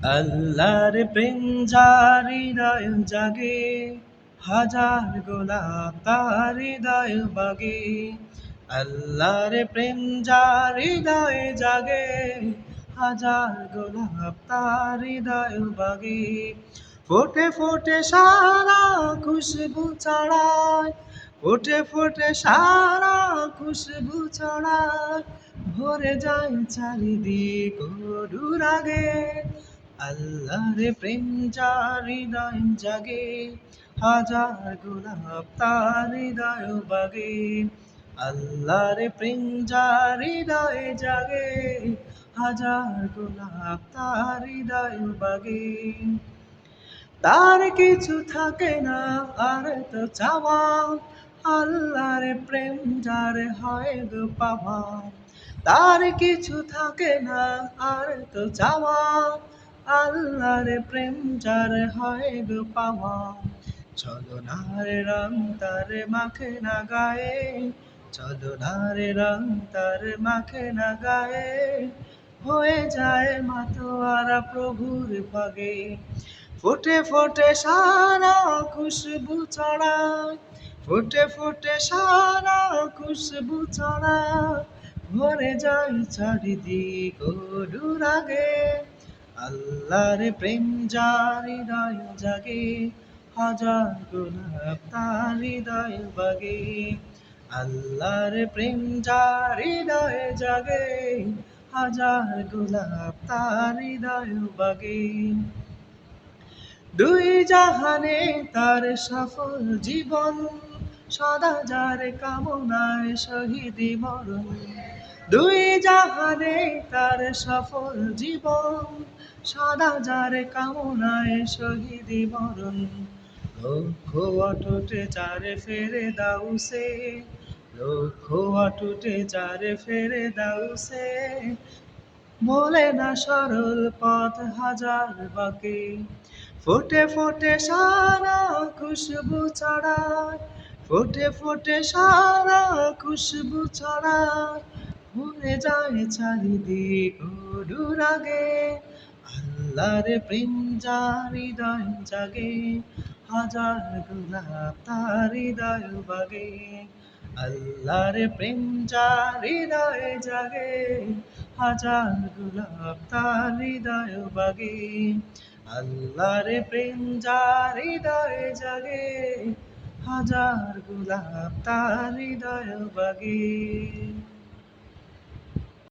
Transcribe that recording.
আল্লাহর প্রেম যার হৃদয় জাগে, হাজার গোলাপ তার হৃদয় বাগে। আল্লাহর প্রেম যার হৃদয়ে জাগে, হাজার গোলাপ তার হৃদয় বাগে। ফোটে ফোটে সারা খুশবু ছড়ায়, ফোটে ফোটে সারা খুশবু ছড়ায়, ভরে যায় চারিদিক অনুরাগে। আল্লাহর প্রেম যার হৃদয় জাগে, হাজার গোলাপ তার হৃদয় বাগে। আল্লাহর প্রেম যার হৃদয়ে জাগে, হাজার গোলাপ তার হৃদয় বাগে। তার কিছু থাকে না আর তো চাওয়া, আল্লাহর প্রেম যার হয় গো পাওয়া। তার কিছু থাকে না আর তো চাওয়া, আল্লাহর প্রেম যার হয় গো পাওয়া। ছলনার রং তার মাখে না গায়ে, ছলনার রং তার মাখে না গায়ে, হয়ে যায় মাতোয়ারা প্রভুর ভাগে। ফোটে ফোটে সারা খুশবু ছড়ায়, ফোটে ফোটে সারা খুশবু ছড়ায়, ভরে যায় চারিদিক অনুরাগে। আল্লাহর প্রেম যার হৃদয় জাগে, হাজার গোলাপ তার হৃদয় বাগে। আল্লাহর প্রেম যার হৃদয় জাগে, হাজার গোলাপ তার হৃদয় বাগে। দুই জাহানে তার সফল জীবন, সদা যার কামনায় শহীদি মরণ। দুই জাহানে তার সফল জীবন, সদা যার কামনায় শহীদি মরণ। লক্ষ অটুটে চারে ফেরে দাও সে, লক্ষ অটুটে চারে ফেরে দাও সে, বলে না সরল পথ হাজার বাঁকে। ফোটে ফোটে সারা খুশবু ছড়ায়, ফোটে ফোটে সারা খুশবু ছড়ায়, ভরে যায় চারিদিক অনুরাগে। আল্লাহর প্রেম যার হৃদয় জাগে, হাজার গোলাপ তার হৃদয় বাগে। আল্লাহর প্রেম যার হৃদয়ে জাগে, হাজার গোলাপ তার হৃদয় বাগে। আল্লাহর প্রেম যার হৃদয়ে জাগে, হাজার গোলাপ তার হৃদয় বাগে।